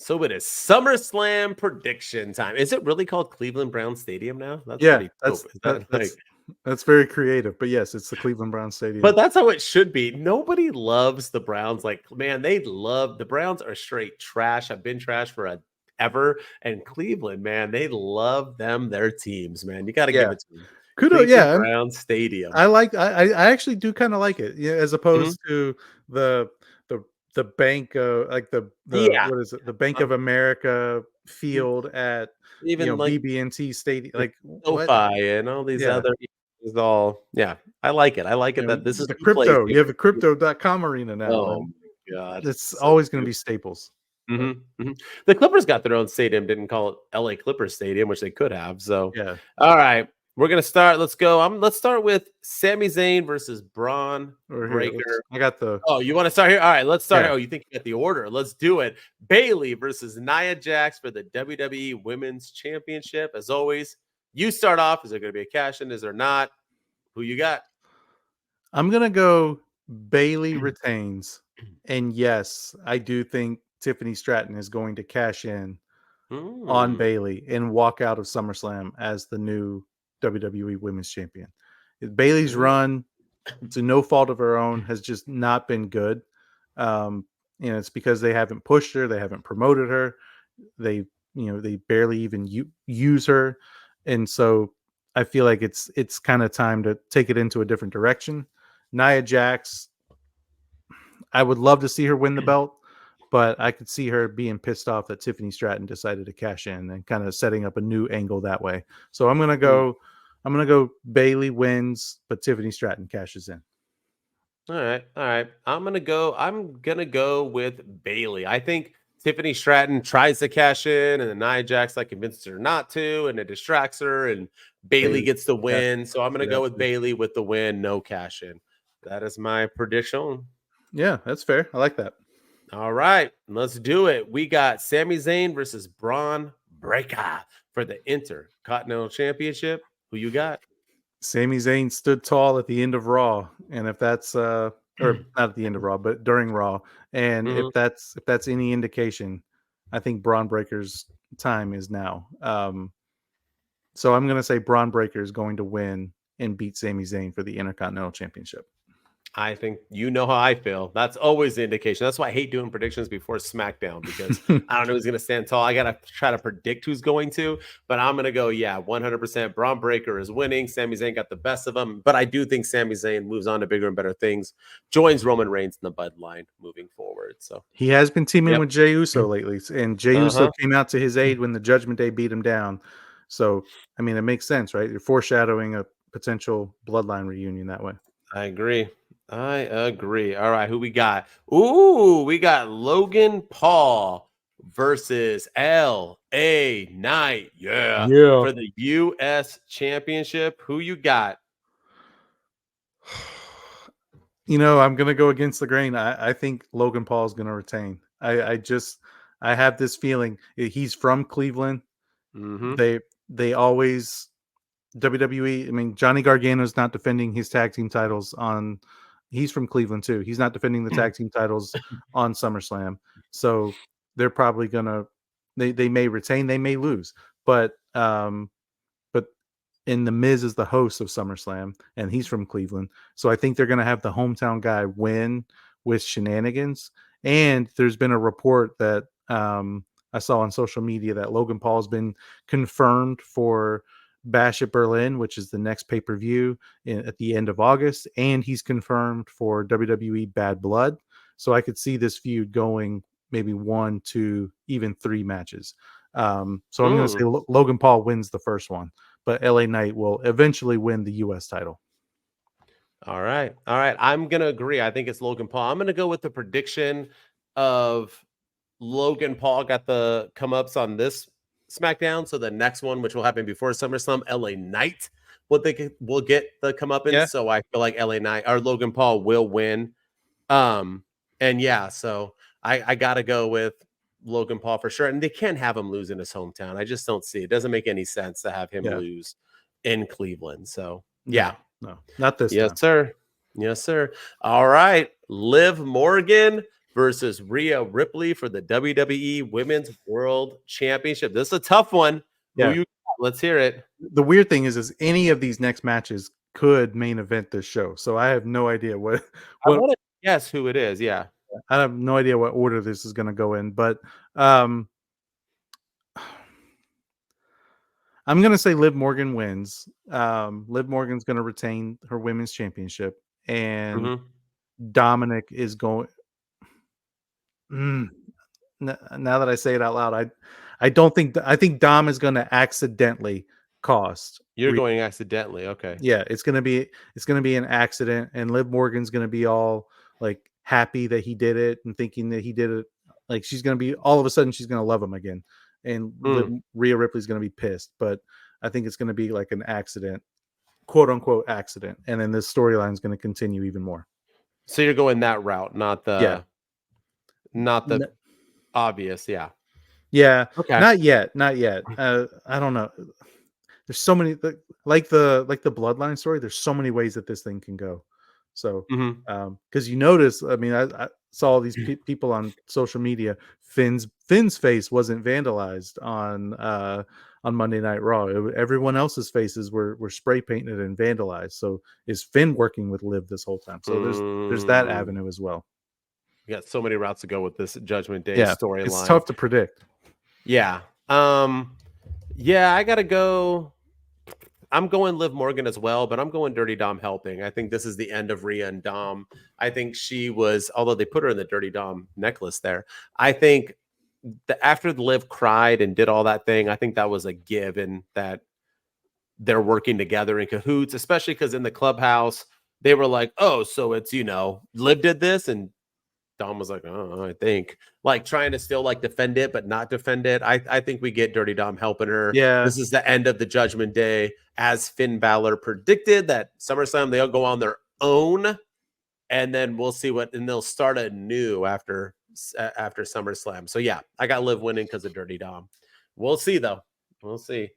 So it is SummerSlam prediction time. Is it really called Cleveland Brown Stadium now? That's Yeah, pretty dope. that's very creative. But yes, it's the Cleveland Brown Stadium. But that's how it should be. Nobody loves the Browns. Like, man, the Browns are straight trash. Have been trash for ever. And Cleveland, man, they love their teams, man. You got to give it to them. Kudos, Cleveland Brown Stadium. I actually do kind of like it. Yeah, as opposed to the bank like the what is it? The Bank of America field at even like BB&T Stadium, like SoFi and all these other is all I like it. I like it that this is the crypto. You have a crypto.com arena now. Oh my god. It's always going to be staples. The Clippers got their own stadium, didn't call it LA Clippers Stadium, which they could have. So yeah. All right. We're gonna start. Let's go. Let's start with Sami Zayn versus Bron Breakker. I got the. Oh, you want to start here? All right, let's start. Yeah. Oh, you think you got the order? Let's do it. Bayley versus Nia Jax for the WWE Women's Championship. As always, you start off. Is there going to be a cash in? Is there not? Who you got? I'm gonna go. Bayley retains, and yes, I do think Tiffany Stratton is going to cash in on Bayley and walk out of SummerSlam as the new WWE Women's Champion. Bayley's run, to no fault of her own, has just not been good. It's because they haven't pushed her, they haven't promoted her, they barely even use her, and so I feel like it's kind of time to take it into a different direction. Nia Jax, I would love to see her win the belt, but I could see her being pissed off that Tiffany Stratton decided to cash in and kind of setting up a new angle that way. So I'm gonna go Bayley wins, but Tiffany Stratton cashes in. All right. I'm gonna go with Bayley. I think Tiffany Stratton tries to cash in, and then Nia Jax convinces her not to, and it distracts her, and Bayley gets the win. Yeah. So I'm gonna go with Bayley with the win, no cash in. That is my prediction. Yeah, that's fair. I like that. All right, let's do it. We got Sami Zayn versus Bron Breakker for the Intercontinental Championship. Who you got? Sami Zayn stood tall at the end of Raw, and if that's or not at the end of Raw, but during Raw, and if that's any indication, I think Bron Breakker's time is now. So I'm going to say Bron Breakker is going to win and beat Sami Zayn for the Intercontinental Championship. I think you know how I feel. That's always the indication. That's why I hate doing predictions before SmackDown, because I don't know who's going to stand tall. I got to try to predict who's going to, but I'm going to go, 100%. Bron Breakker is winning. Sami Zayn got the best of him, but I do think Sami Zayn moves on to bigger and better things, joins Roman Reigns in the bloodline moving forward. So he has been teaming with Jey Uso lately, and Jey Uso came out to his aid when the Judgment Day beat him down. So, I mean, it makes sense, right? You're foreshadowing a potential bloodline reunion that way. I agree. All right, who we got? Ooh, we got Logan Paul versus LA Knight. Yeah. For the US Championship. Who you got? I'm going to go against the grain. I think Logan Paul is going to retain. I have this feeling. He's from Cleveland. They always WWE. I mean, Johnny Gargano's not defending his tag team titles on. He's from Cleveland too. He's not defending the tag team titles on SummerSlam. So they're probably gonna. They may retain. They may lose. But in the Miz is the host of SummerSlam, and he's from Cleveland. So I think they're gonna have the hometown guy win with shenanigans. And there's been a report that I saw on social media that Logan Paul's been confirmed for Bash at Berlin, which is the next pay-per-view at the end of August, and he's confirmed for WWE Bad Blood. So I could see this feud going maybe 1, 2, even 3 matches. So I'm going to say Logan Paul wins the first one, but LA Knight will eventually win the US title. All right. I'm going to agree. I think it's Logan Paul. I'm going to go with the prediction of Logan Paul got the come-ups on this SmackDown, so the next one, which will happen before SummerSlam, LA Knight will get the comeuppance. Yeah. So I feel like LA Knight or Logan Paul will win. So I gotta go with Logan Paul for sure. And they can't have him lose in his hometown. I just don't see it. Doesn't make any sense to have him lose in Cleveland. So no, not this. Yes, time. Sir. All right, Liv Morgan versus Rhea Ripley for the WWE Women's World Championship. This is a tough one. Who Yeah. you got? Let's hear it. The weird thing is any of these next matches could main event this show. So I have no idea I what want to guess who it is. Yeah. I have no idea what order this is going to go in, but I'm going to say Liv Morgan wins. Liv Morgan's going to retain her women's championship, and Dominik is going. Now that I say it out loud, I don't think I think Dom is going to accidentally cost. You're going accidentally. Okay. Yeah, it's gonna be an accident, and Liv Morgan's gonna be all like happy that he did it and thinking that he did it. Like she's gonna be all of a sudden she's gonna love him again, and Rhea Ripley's gonna be pissed. But I think it's gonna be like an accident, quote unquote accident, and then this storyline is gonna continue even more. So you're going that route, not the obvious. Yeah. Yeah. Okay. Not yet. I don't know. There's so many like the bloodline story. There's so many ways that this thing can go. So, because you notice, I mean, I saw all these people on social media. Finn's face wasn't vandalized on Monday Night Raw. Everyone else's faces were spray painted and vandalized. So, is Finn working with Liv this whole time? So there's that avenue as well. We got so many routes to go with this Judgment Day storyline. It's tough to predict. Yeah. Yeah, I gotta go. I'm going Liv Morgan as well, but I'm going Dirty Dom helping. I think this is the end of Rhea and Dom. I think she was, although they put her in the Dirty Dom necklace there, I think after Liv cried and did all that thing, I think that was a given that they're working together in cahoots, especially because in the clubhouse, they were like, oh, so it's, Liv did this, and Dom was like, oh, I think, like trying to still like defend it, but not defend it. I think we get Dirty Dom helping her. Yeah. This is the end of the Judgment Day. As Finn Balor predicted, that SummerSlam, they'll go on their own. And then we'll see and they'll start anew after SummerSlam. So yeah, I got Liv winning because of Dirty Dom. We'll see though. We'll see.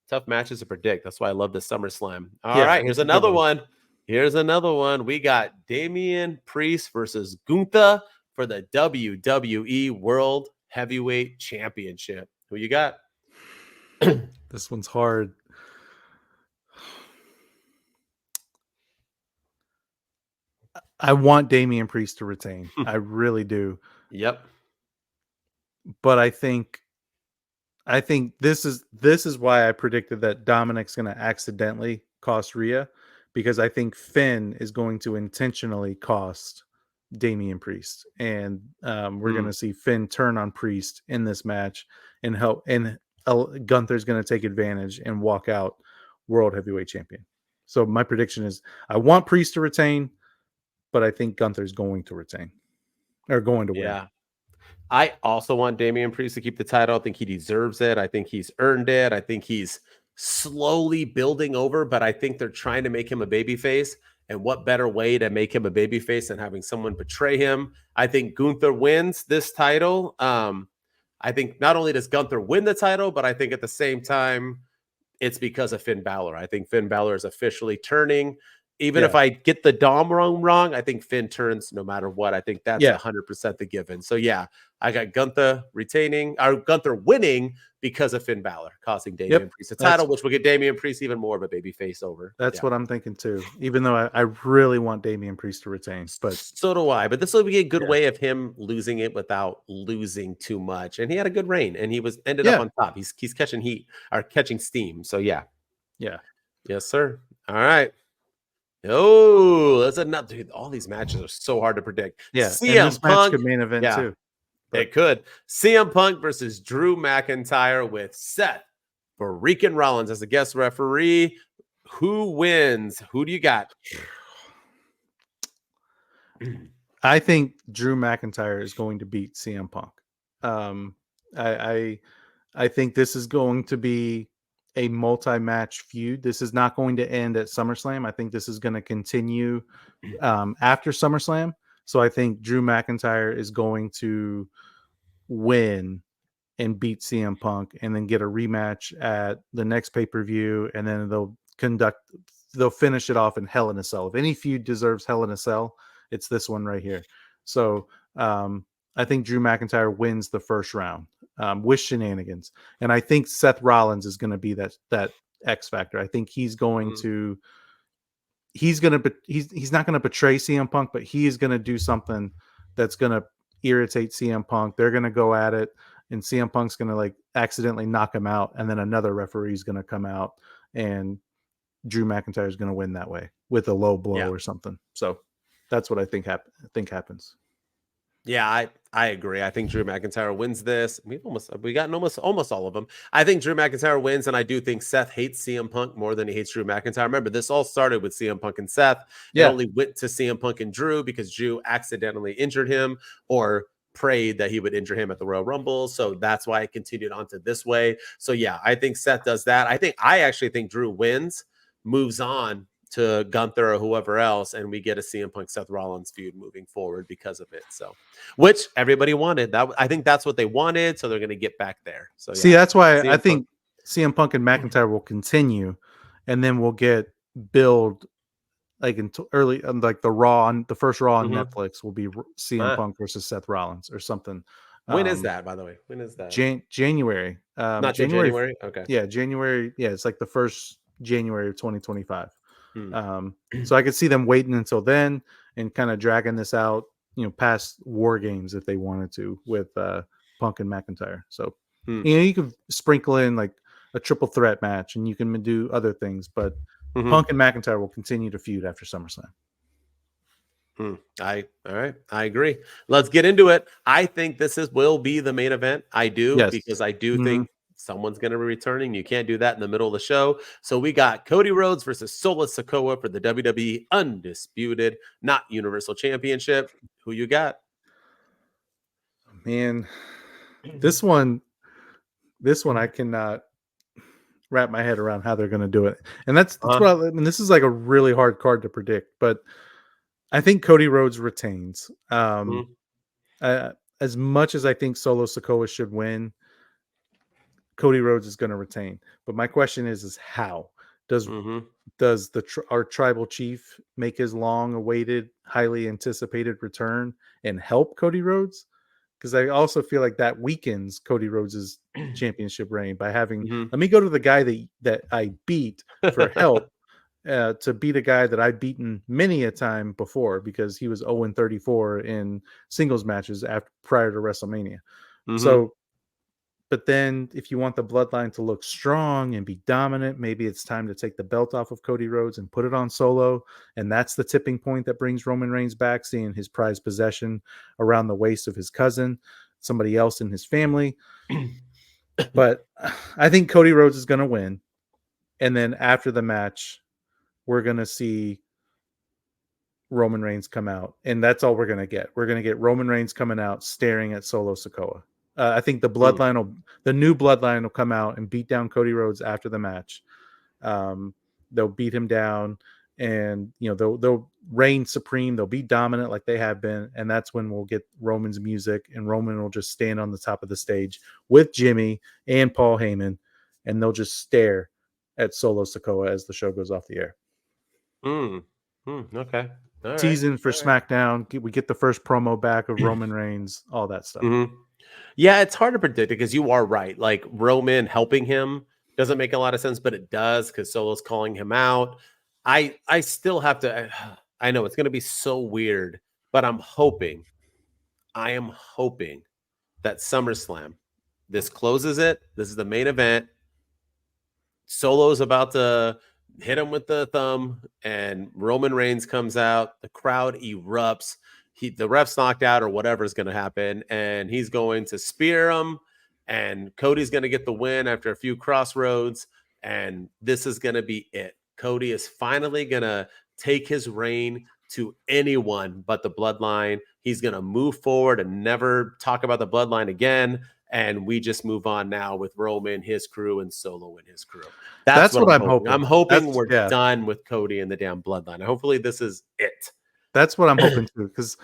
Tough matches to predict. That's why I love the SummerSlam. All right, here's another one. Here's another one. We got Damian Priest versus Gunther for the WWE World Heavyweight Championship. Who you got? This one's hard. I want Damian Priest to retain. I really do. Yep. But I think this is why I predicted that Dominik's going to accidentally cost Rhea, because I think Finn is going to intentionally cost Damian Priest, and we're going to see Finn turn on Priest in this match and help, and Gunther's going to take advantage and walk out World Heavyweight Champion. So my prediction is I want Priest to retain, but I think Gunther's going to retain or going to win. Yeah. I also want Damian Priest to keep the title. I think he deserves it. I think he's earned it. I think he's slowly building over, but I think they're trying to make him a babyface. And what better way to make him a babyface than having someone betray him? I think Gunther wins this title. I think not only does Gunther win the title, but I think at the same time, it's because of Finn Balor. I think Finn Balor is officially turning. Even if I get the Dom wrong, I think Finn turns no matter what. I think that's 100% the given. So yeah, I got Gunther winning because of Finn Balor, costing Damian Priest the title, which will get Damian Priest even more of a baby face over. That's what I'm thinking too. Even though I really want Damian Priest to retain, but so do I. But this will be a good way of him losing it without losing too much. And he had a good reign, and he ended up on top. He's catching heat or catching steam. So yeah. Yes, sir. All right. Oh, that's enough. Dude, all these matches are so hard to predict. CM Punk could main event too. But it could. CM Punk versus Drew McIntyre with Seth freaking Rollins as a guest referee. Who wins? Who do you got? I think Drew McIntyre is going to beat CM Punk. I think this is going to be a multi-match feud. This is not going to end at SummerSlam. I think this is going to continue after SummerSlam. So I think Drew McIntyre is going to win and beat CM Punk, and then get a rematch at the next pay-per-view, and then they'll finish it off in Hell in a Cell. If any feud deserves Hell in a Cell, it's this one right here. So I think Drew McIntyre wins the first round with shenanigans, and I think Seth Rollins is going to be that X factor. I think he's going to he's not going to betray CM Punk, but he is going to do something that's going to irritate CM Punk. They're going to go at it, and CM Punk's going to like accidentally knock him out, and then another referee is going to come out, and Drew McIntyre is going to win that way with a low blow or something. So that's what I think happens. Yeah, I agree. I think Drew McIntyre wins this. We got almost all of them. I think Drew McIntyre wins, and I do think Seth hates CM Punk more than he hates Drew McIntyre. Remember, this all started with CM Punk and Seth. It only went to CM Punk and Drew because Drew accidentally injured him or prayed that he would injure him at the Royal Rumble. So that's why it continued on to this way. So yeah, I think Seth does that. I actually think Drew wins, moves on to Gunther or whoever else, and we get a CM Punk Seth Rollins feud moving forward because of it. So, which everybody wanted. That I think that's what they wanted. So they're going to get back there. So see, that's why CM I think CM Punk and McIntyre will continue, and then we'll get build like until early, like the first Raw on Netflix will be CM Punk versus Seth Rollins or something. When is that, by the way? When is that? January. Not January. Okay. Yeah, January. Yeah, it's like the first January of 2025. So I could see them waiting until then and kind of dragging this out, past War Games if they wanted to with Punk and McIntyre. So you could sprinkle in like a triple threat match, and you can do other things, but Punk and McIntyre will continue to feud after SummerSlam. All right. I agree. Let's get into it. I think this will be the main event. I do, because I do think someone's going to be returning. You can't do that in the middle of the show. So we got Cody Rhodes versus Solo Sikoa for the WWE Undisputed, not Universal Championship. Who you got? Man, this one I cannot wrap my head around how they're going to do it. And that's what this is like a really hard card to predict, but I think Cody Rhodes retains. As much as I think Solo Sikoa should win, Cody Rhodes is going to retain. But my question is how does our tribal chief make his long-awaited, highly anticipated return and help Cody Rhodes? Because I also feel like that weakens Cody Rhodes' championship reign by having let me go to the guy that I beat for help to beat a guy that I've beaten many a time before because he was 0-34 in singles matches prior to WrestleMania. So, but then if you want the bloodline to look strong and be dominant, maybe it's time to take the belt off of Cody Rhodes and put it on Solo. And that's the tipping point that brings Roman Reigns back, seeing his prized possession around the waist of his cousin, somebody else in his family. But I think Cody Rhodes is going to win. And then after the match, we're going to see Roman Reigns come out. And that's all we're going to get. We're going to get Roman Reigns coming out staring at Solo Sikoa. I think the new bloodline will come out and beat down Cody Rhodes after the match. They'll beat him down, and they'll reign supreme. They'll be dominant like they have been, and that's when we'll get Roman's music, and Roman will just stand on the top of the stage with Jimmy and Paul Heyman, and they'll just stare at Solo Sikoa as the show goes off the air. Okay. Teasing for SmackDown. We get the first promo back of Roman Reigns, all that stuff. Yeah, it's hard to predict because you are right. Like Roman helping him doesn't make a lot of sense, but it does because Solo's calling him out. I still have to. I know it's going to be so weird, but I am hoping that SummerSlam, this closes it. This is the main event. Solo's about to hit him with the thumb, and Roman Reigns comes out. The crowd erupts. The ref's knocked out or whatever is going to happen, and he's going to spear him, and Cody's going to get the win after a few crossroads, and this is going to be it. Cody is finally going to take his reign to anyone but the bloodline. He's going to move forward and never talk about the bloodline again, and we just move on now with Roman, his crew, and Solo and his crew. That's what I'm hoping. I'm hoping we're done with Cody and the damn bloodline. Hopefully this is it. That's what I'm hoping too, because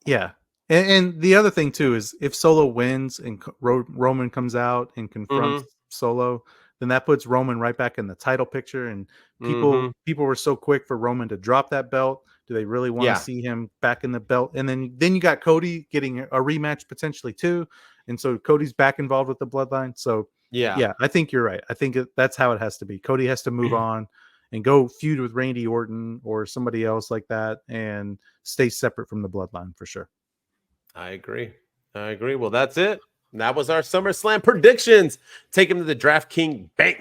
yeah. And the other thing too is if Solo wins and Roman comes out and confronts Solo, then that puts Roman right back in the title picture. And people were so quick for Roman to drop that belt Do they really want Yeah. to see him back in the belt? And then you got Cody getting a rematch potentially too. And so Cody's back involved with the bloodline. So yeah, I think you're right. I think that's how it has to be. Cody has to move on and go feud with Randy Orton or somebody else like that and stay separate from the bloodline for sure. I agree. Well, that's it. That was our SummerSlam predictions. Take him to the DraftKings Bank